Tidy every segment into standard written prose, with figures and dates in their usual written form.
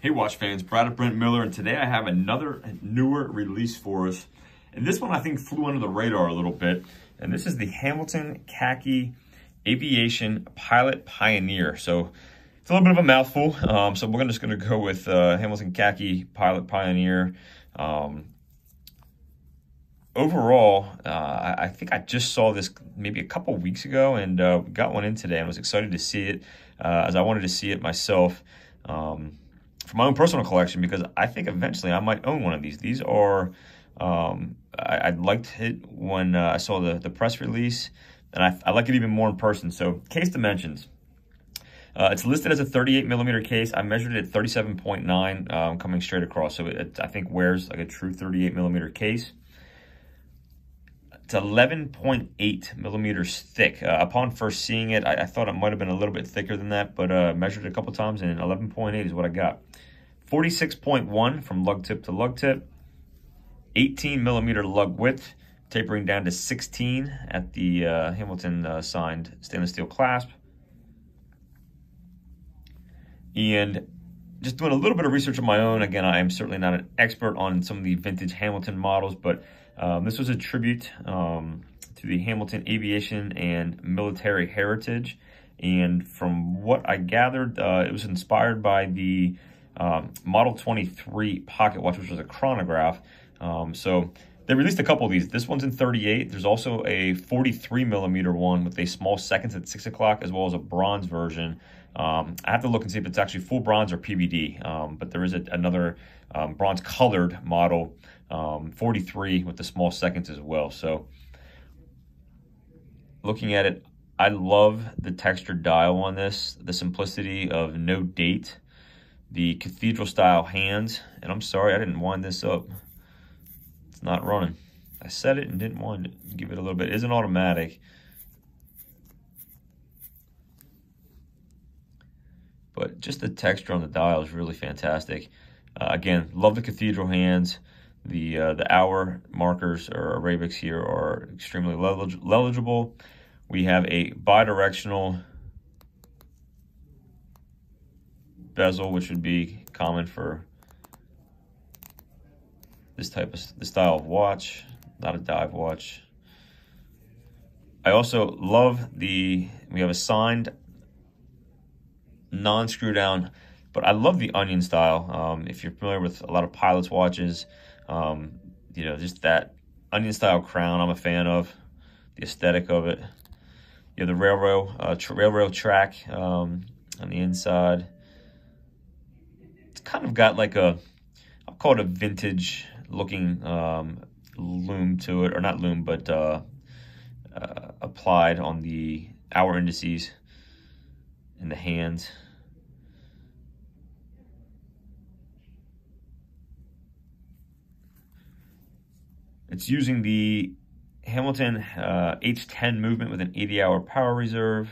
Hey watch fans, Brad of Brent Miller, and today I have another newer release for us. And this one I think flew under the radar a little bit. And this is the Hamilton Khaki Aviation Pilot Pioneer. So it's a little bit of a mouthful. So we're just gonna go with Hamilton Khaki Pilot Pioneer. Overall, I think I just saw this maybe a couple weeks ago and got one in today and was excited to see it as I wanted to see it myself. For my own personal collection, because I think eventually I might own one of these. These are, I liked it when I saw the press release, and I like it even more in person. So case dimensions. It's listed as a 38mm case. I measured it at 37.9 coming straight across. So it, I think, wears like a true 38mm case. It's 11.8mm thick. Upon first seeing it, I thought it might have been a little bit thicker than that, but measured it a couple times, and 11.8 is what I got. 46.1 from lug tip to lug tip. 18mm lug width, tapering down to 16 at the Hamilton signed stainless steel clasp. And just doing a little bit of research of my own. Again, I am certainly not an expert on some of the vintage Hamilton models, but this was a tribute to the Hamilton aviation and military heritage. And from what I gathered, it was inspired by the Model 23 pocket watch, which was a chronograph. So they released a couple of these. This one's in 38. There's also a 43mm one with a small seconds at 6 o'clock, as well as a bronze version. I have to look and see if it's actually full bronze or PVD, but there is another bronze colored model, 43 with the small seconds as well. So looking at it, I love the textured dial on this, the simplicity of no date, the cathedral style hands, and I'm sorry I didn't wind this up. It's not running. I set it and didn't wind it. Give it a little bit. It isn't automatic. But just the texture on the dial is really fantastic. Again, love the cathedral hands. The hour markers or Arabics here are extremely legible. We have a bidirectional bezel, which would be common for this style of watch, not a dive watch. I also love we have a signed non-screw down, but I love the onion style. If you're familiar with a lot of pilots watches, you know, just that onion style crown I'm a fan of, the aesthetic of it. You have the railroad track on the inside. It's kind of got like I'll call it a vintage looking loom to it, or not loom, but applied on the hour indices in the hands. It's using the Hamilton H10 movement with an 80-hour power reserve,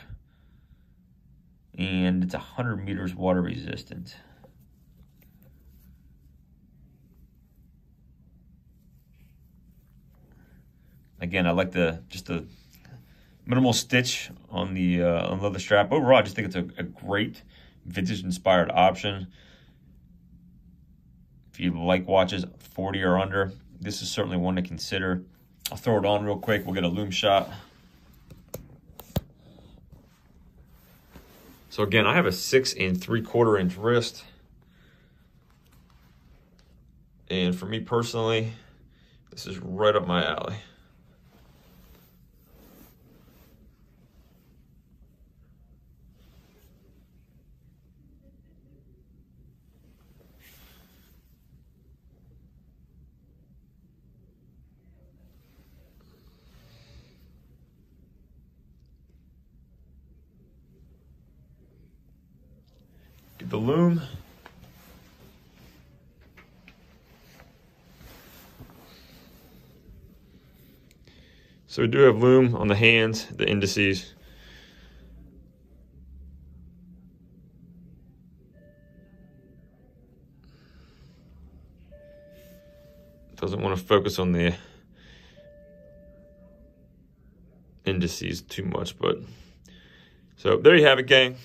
and it's 100 meters water resistant. Again, I like just the minimal stitch on the leather strap. Overall, I just think it's a great vintage-inspired option. If you like watches 40 or under, this is certainly one to consider. I'll throw it on real quick. We'll get a loom shot. So again, I have a 6 3/4 inch wrist. And for me personally, this is right up my alley. Get the loom. So we do have loom on the hands, the indices. Doesn't want to focus on the indices too much, but so there you have it, gang.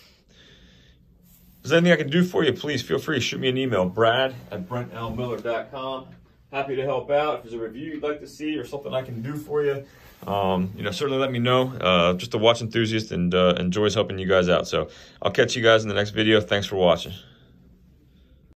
there's anything I can do for you, please feel free to shoot me an email, brad@brentlmiller.com. Happy to help out. If there's a review you'd like to see or something I can do for you, certainly let me know. Just a watch enthusiast and enjoys helping you guys out. So I'll catch you guys in the next video. Thanks for watching.